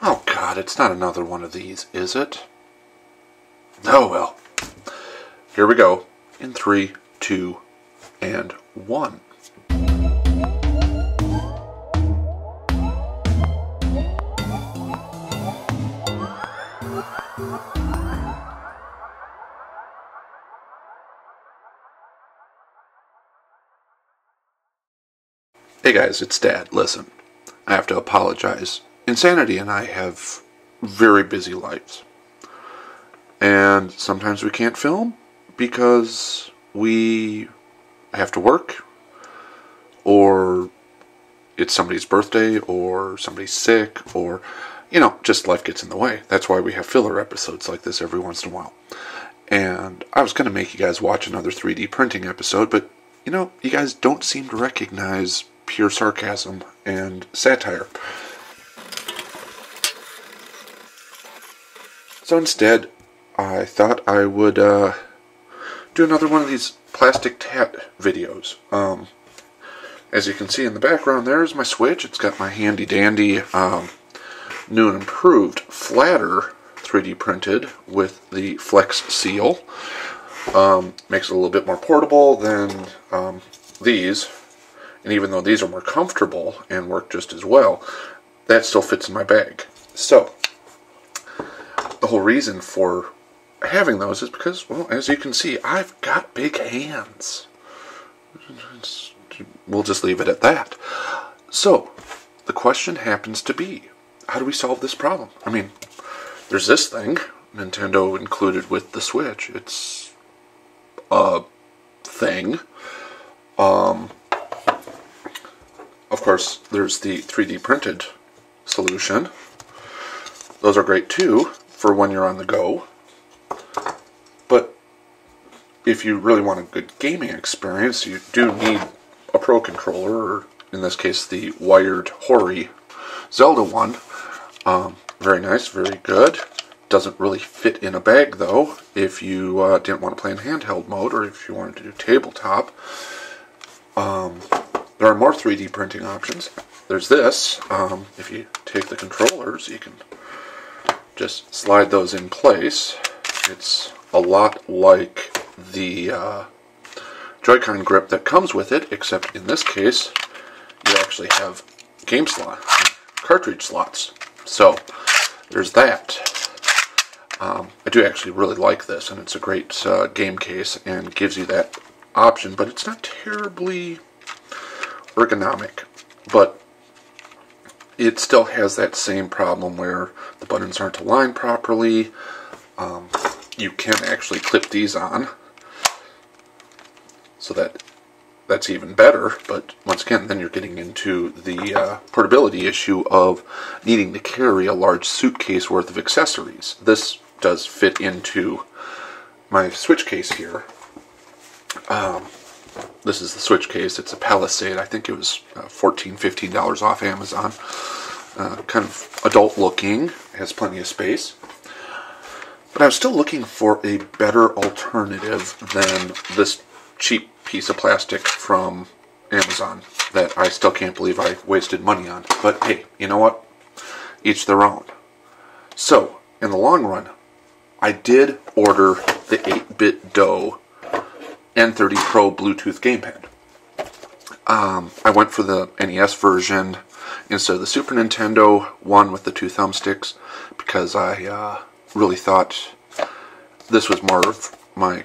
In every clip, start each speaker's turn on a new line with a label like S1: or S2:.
S1: Oh God, it's not another one of these, is it? Oh well. Here we go. In 3, 2, and 1. Hey guys, it's Dad. Listen, I have to apologize. Insanity and I have very busy lives. And sometimes we can't film because we have to work, or it's somebody's birthday, or somebody's sick, or, just life gets in the way. That's why we have filler episodes like this every once in a while. And I was going to make you guys watch another 3D printing episode, but, you guys don't seem to recognize pure sarcasm and satire. So instead, I thought I would do another one of these plastic tat videos. As you can see in the background, there's my Switch. It's got my handy dandy new and improved flatter 3D printed with the Flex seal. Makes it a little bit more portable than these. And even though these are more comfortable and work just as well, that still fits in my bag. So, the whole reason for having those is because, well, as you can see, I've got big hands. We'll just leave it at that. So, the question happens to be, how do we solve this problem? I mean, there's this thing, Nintendo included with the Switch. It's a thing. Of course, there's the 3D printed solution. Those are great too for when you're on the go. But if you really want a good gaming experience, you do need a Pro controller, or in this case, the wired Hori Zelda one. Very nice, very good. Doesn't really fit in a bag though, if you didn't want to play in handheld mode, or if you wanted to do tabletop. There are more 3D printing options. There's this. If you take the controllers, you can just slide those in place. It's a lot like the Joy-Con grip that comes with it, except in this case, you actually have cartridge slots. So, there's that. I do actually really like this, and it's a great game case and gives you that option, but it's not terribly ergonomic, but it still has that same problem where the buttons aren't aligned properly. You can actually clip these on, so that's even better, but once again, then you're getting into the portability issue of needing to carry a large suitcase worth of accessories. This does fit into my Switch case here. This is the Switch case. It's a Palisade. I think it was $14, $15 off Amazon. Kind of adult looking. Has plenty of space. But I was still looking for a better alternative than this cheap piece of plastic from Amazon that I still can't believe I wasted money on. But hey, you know what? Each their own. So, in the long run, I did order the 8bitDo N30 Pro Bluetooth gamepad. I went for the NES version instead of the Super Nintendo one with the 2 thumbsticks because I really thought this was more of my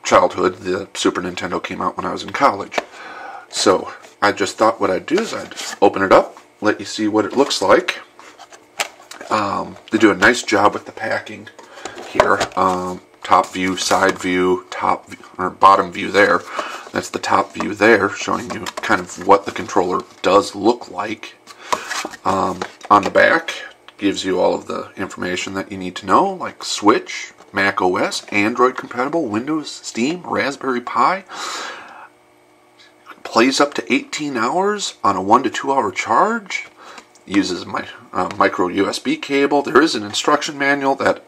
S1: childhood. The Super Nintendo came out when I was in college. So I just thought what I'd do is I'd open it up, let you see what it looks like. They do a nice job with the packing here. Top view, side view, or bottom view there. That's the top view there, showing you kind of what the controller does look like. On the back, gives you all of the information that you need to know, like Switch, Mac OS, Android compatible, Windows, Steam, Raspberry Pi. Plays up to 18 hours on a 1 to 2 hour charge. Uses my micro USB cable. There is an instruction manual that,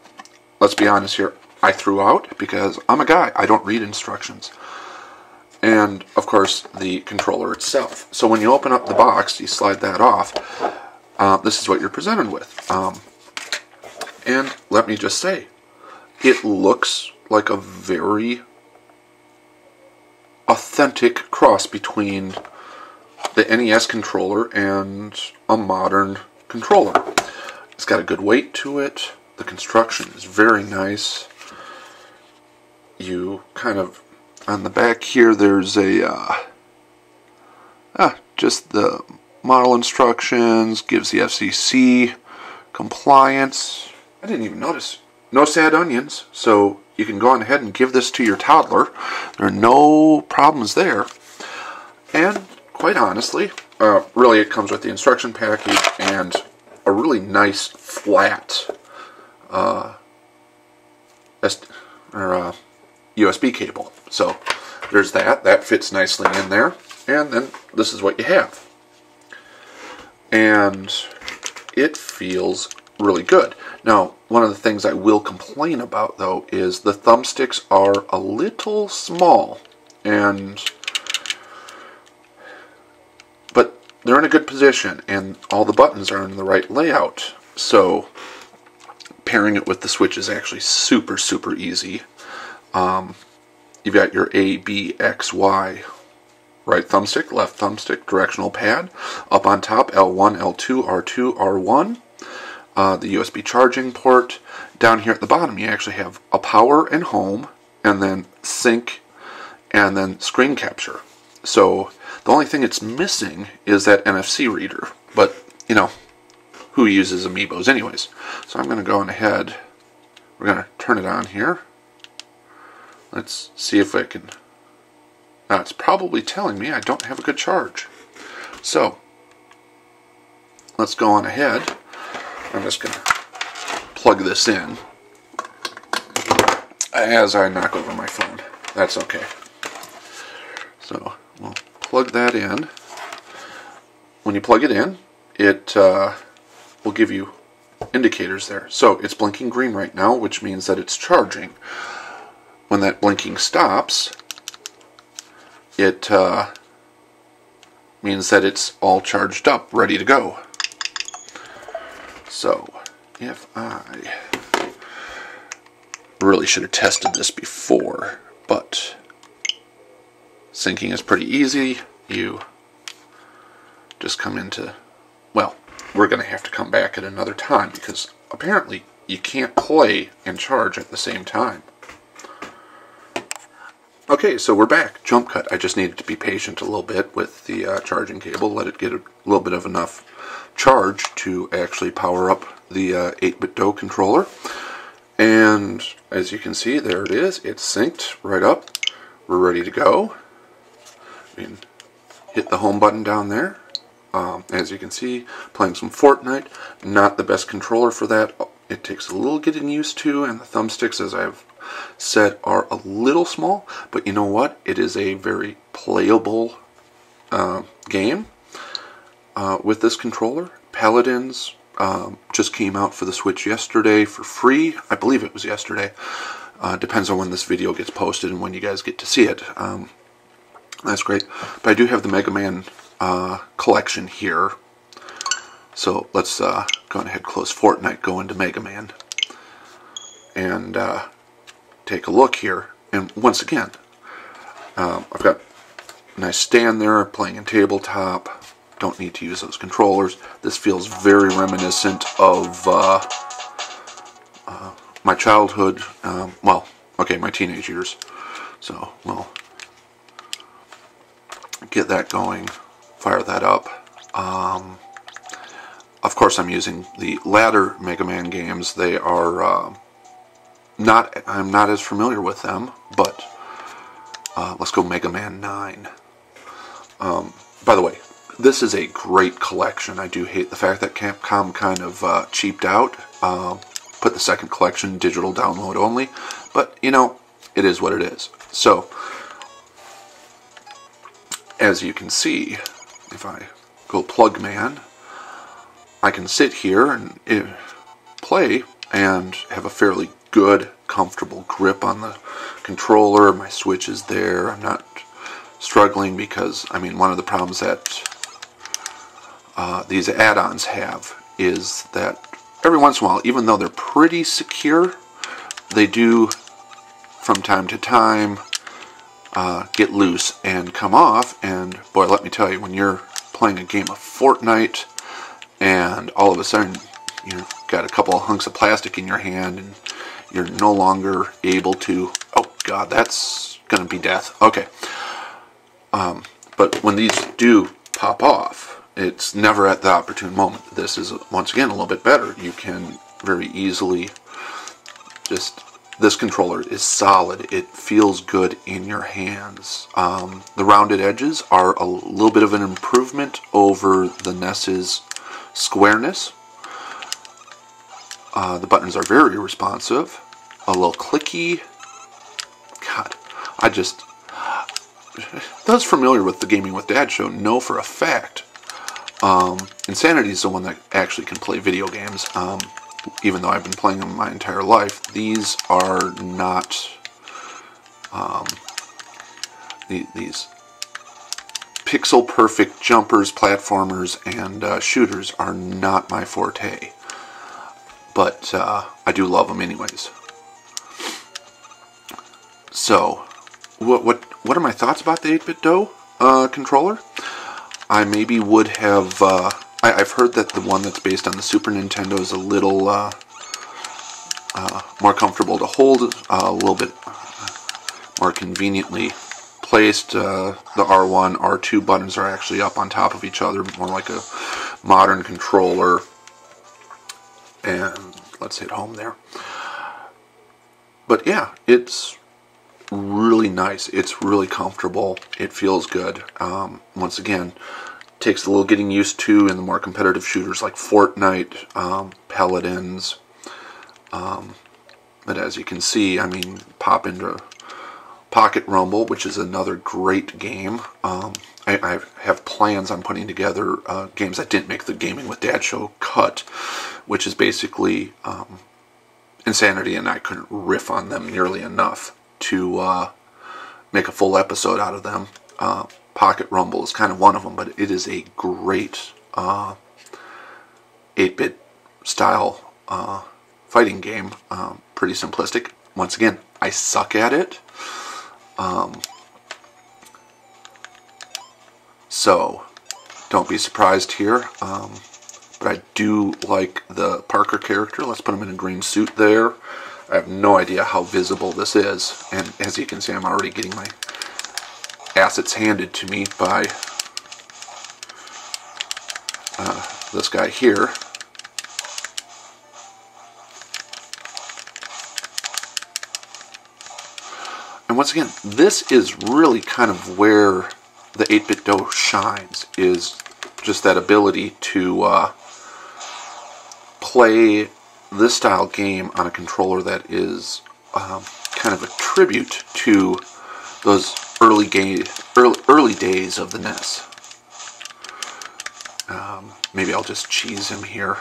S1: let's be honest here, I threw out because I'm a guy. I don't read instructions. And, of course, the controller itself. So when you open up the box, you slide that off. this is what you're presented with. And let me just say, it looks like a very authentic cross between the NES controller and a modern controller. It's got a good weight to it. The construction is very nice. You kind of, on the back here, there's a, just the model instructions, gives the FCC compliance. I didn't even notice. No sad onions, so you can go on ahead and give this to your toddler. There are no problems there. And quite honestly, really it comes with the instruction package and a really nice flat USB cable. So there's that. That fits nicely in there. And then this is what you have. And it feels really good. Now, one of the things I will complain about, though, is the thumbsticks are a little small. But they're in a good position, and all the buttons are in the right layout. So pairing it with the Switch is actually super, super easy. You've got your A, B, X, Y, right thumbstick, left thumbstick, directional pad. Up on top, L1, L2, R2, R1. The USB charging port. Down here at the bottom, you actually have a power and home, and then sync, and then screen capture. So the only thing it's missing is that NFC reader. But, you know, who uses Amiibos anyways? So I'm going to go on ahead. We're going to turn it on here. Let's see if I can... Now, it's probably telling me I don't have a good charge. So, let's go on ahead. I'm just going to plug this in as I knock over my phone. That's okay. So, we'll plug that in. When you plug it in, it will give you indicators there. So, it's blinking green right now, which means that it's charging. When that blinking stops, it means that it's all charged up, ready to go. So, if I really should have tested this before, but syncing is pretty easy. You just come into, well, we're going to have to come back at another time because apparently you can't play and charge at the same time. Okay, so we're back. Jump cut. I just needed to be patient a little bit with the charging cable, let it get a little bit of enough charge to actually power up the 8bitDo controller. And as you can see, there it is. It's synced right up. We're ready to go. We can hit the home button down there. As you can see, playing some Fortnite. Not the best controller for that. It takes a little getting used to, and the thumbsticks, as I've said, are a little small, but you know what? It is a very playable game with this controller. Paladins just came out for the Switch yesterday for free. I believe it was yesterday. Depends on when this video gets posted and when you guys get to see it. That's great. But I do have the Mega Man collection here. So let's go ahead, close Fortnite, go into Mega Man. And take a look here. And once again, I've got a nice stand there, playing in tabletop. Don't need to use those controllers. This feels very reminiscent of my childhood, well, okay, my teenage years. So we'll get that going, fire that up. Of course, I'm using the latter Mega Man games. They are I'm not as familiar with them, but let's go Mega Man 9. By the way, this is a great collection. I do hate the fact that Capcom kind of cheaped out, put the second collection digital download only, but you know, it is what it is. So, as you can see, if I go Plug Man, I can sit here and play and have a fairly good, comfortable grip on the controller. My Switch is there. I'm not struggling because, I mean, one of the problems that these add-ons have is that every once in a while, even though they're pretty secure, they do from time to time get loose and come off. And boy, let me tell you, when you're playing a game of Fortnite and all of a sudden you've got a couple of hunks of plastic in your hand and you're no longer able to, oh god, that's gonna be death. Okay. But when these do pop off, it's never at the opportune moment. This is, once again, a little bit better. You can very easily just, this controller is solid. It feels good in your hands. The rounded edges are a little bit of an improvement over the NES's squareness. The buttons are very responsive, a little clicky. God, those familiar with the Gaming with Dad show know for a fact Insanity is the one that actually can play video games. Even though I've been playing them my entire life, these are not these pixel perfect jumpers, platformers, and shooters are not my forte. But I do love them anyways. So, what are my thoughts about the 8bitDo controller? I maybe would have. I've heard that the one that's based on the Super Nintendo is a little more comfortable to hold, a little bit more conveniently placed. The R1, R2 buttons are actually up on top of each other, more like a modern controller. And let's hit home there. But yeah, it's really nice. It's really comfortable. It feels good. Once again, takes a little getting used to in the more competitive shooters like Fortnite, Paladins. But as you can see, I mean, pop into Pocket Rumble, which is another great game. I have plans on putting together games that didn't make the Gaming with Dad show cut, which is basically Insanity, and I couldn't riff on them nearly enough to make a full episode out of them. Pocket Rumble is kind of one of them, but it is a great 8-bit style fighting game. Pretty simplistic. Once again, I suck at it. So, don't be surprised here. But I do like the Parker character. Let's put him in a green suit there. I have no idea how visible this is. And as you can see, I'm already getting my assets handed to me by this guy here. And once again, this is really kind of where the 8bitDo shines, is just that ability to play this style game on a controller that is kind of a tribute to those early days of the NES. Maybe I'll just cheese him here.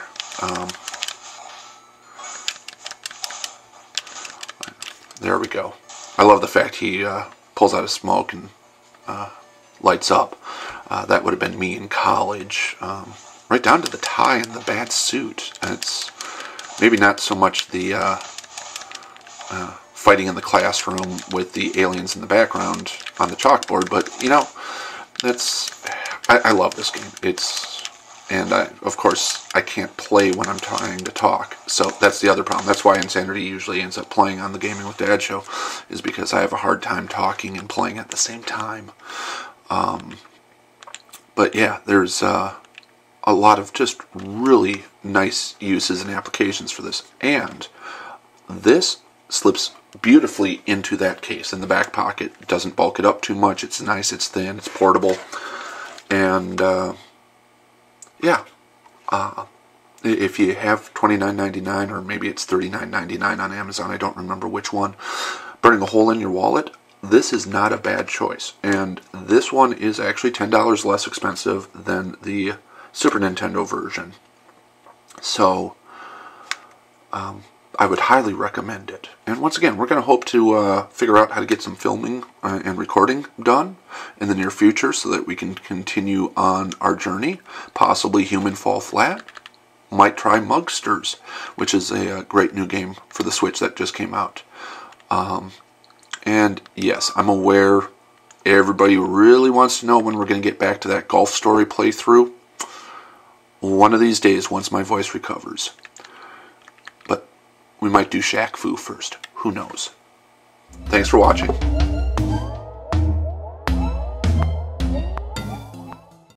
S1: There we go. I love the fact he pulls out of smoke and lights up. That would have been me in college. Right down to the tie and the bad suit. It's maybe not so much the fighting in the classroom with the aliens in the background on the chalkboard, but you know, I love this game. And of course I can't play when I'm trying to talk, so that's the other problem. That's why Insanity usually ends up playing on the Gaming with Dad show, is because I have a hard time talking and playing at the same time. But yeah, there's a lot of just really nice uses and applications for this, and this slips beautifully into that case in the back pocket. It doesn't bulk it up too much. It's nice, it's thin, it's portable, and yeah, if you have $29.99, or maybe it's $39.99 on Amazon, I don't remember which one, burning a hole in your wallet, this is not a bad choice. And this one is actually $10 less expensive than the Super Nintendo version. So, I would highly recommend it. And once again, we're going to hope to figure out how to get some filming and recording done in the near future so that we can continue on our journey. Possibly Human Fall Flat. Might try Mugsters, which is a great new game for the Switch that just came out. And yes, I'm aware everybody really wants to know when we're going to get back to that Golf Story playthrough. One of these days, once my voice recovers. But we might do Shaq Fu first. Who knows? Thanks for watching.